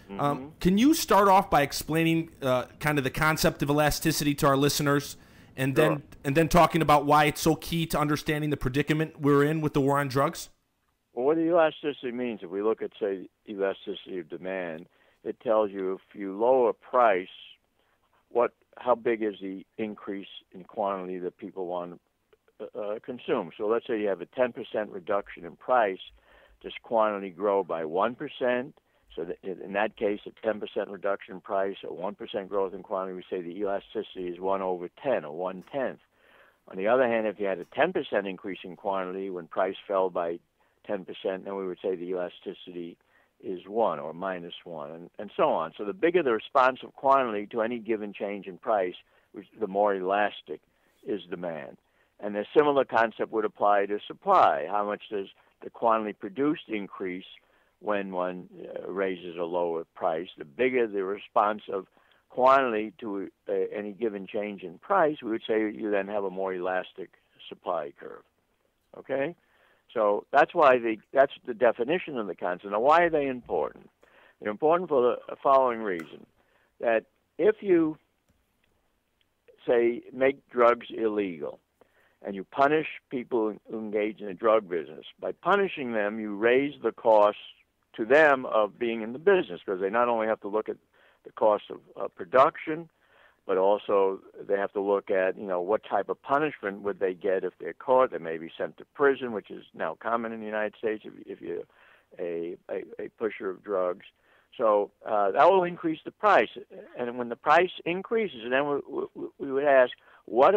Can you start off by explaining kind of the concept of elasticity to our listeners, and Sure. then talking about why it's so key to understanding the predicament we're in with the war on drugs? Well, what elasticity means, if we look at, say, elasticity of demand, it tells you if you lower price, how big is the increase in quantity that people want to consume. So let's say you have a 10% reduction in price. Does quantity grow by 1%? So that in that case, a 10% reduction in price or 1% growth in quantity, we say the elasticity is 1 over 10 or 1/10. On the other hand, if you had a 10% increase in quantity when price fell by 10%, then we would say the elasticity is 1 or -1, and so on. So the bigger the response of quantity to any given change in price, the more elastic is demand. And a similar concept would apply to supply. How much does the quantity produced increase when one raises a lower price? The bigger the response of quantity to any given change in price, we would say you then have a more elastic supply curve. Okay? So that's the definition of the concept. Now, why are they important? They're important for the following reason: that if you, say, make drugs illegal and you punish people who engage in the drug business, by punishing them, you raise the cost to them of being in the business, because they not only have to look at the cost of production, but also they have to look at, what type of punishment would they get if they're caught. They may be sent to prison, which is now common in the United States if you're a pusher of drugs. So that will increase the price. And when the price increases, then we would ask, what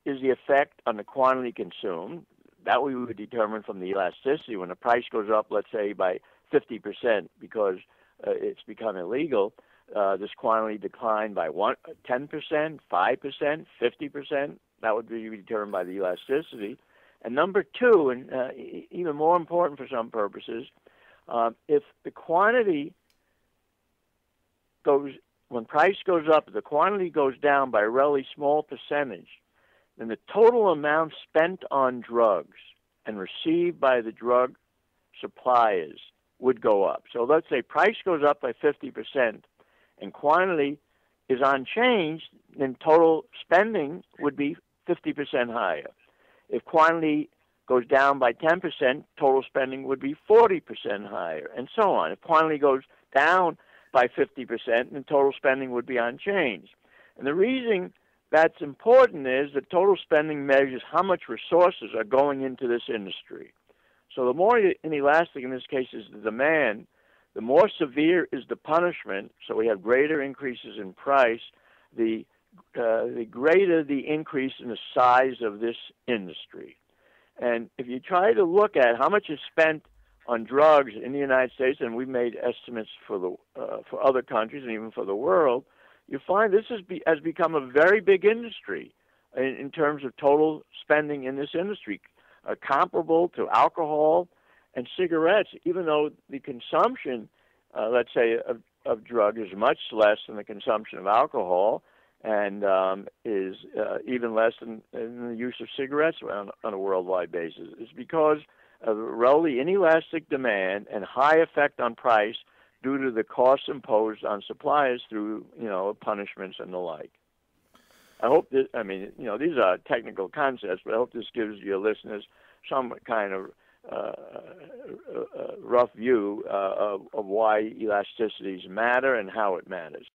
is the effect on the quantity consumed? That we would determine from the elasticity. When the price goes up, let's say, by 50% because it's become illegal, this quantity declined by 10%, 5%, 50%. That would be determined by the elasticity. And number two, and even more important for some purposes, if the quantity when price goes up, the quantity goes down by a really small percentage, then the total amount spent on drugs and received by the drug suppliers would go up. So let's say price goes up by 50% and quantity is unchanged, then total spending would be 50% higher. If quantity goes down by 10%, total spending would be 40% higher, and so on. If quantity goes down by 50%, then total spending would be unchanged. And the reason that's important is that total spending measures how much resources are going into this industry. So the more inelastic, in this case, is the demand, the more severe is the punishment. So we have greater increases in price, the greater the increase in the size of this industry. And if you try to look at how much is spent on drugs in the United States, and we've made estimates for other countries and even for the world, you find this has become a very big industry in terms of total spending in this industry, comparable to alcohol and cigarettes, even though the consumption, let's say, of drug is much less than the consumption of alcohol, and is even less than the use of cigarettes on a worldwide basis. It's because of really inelastic demand and high effect on price due to the costs imposed on suppliers through, punishments and the like. I hope that, these are technical concepts, but I hope this gives your listeners some kind of rough view of why elasticities matter and how it matters.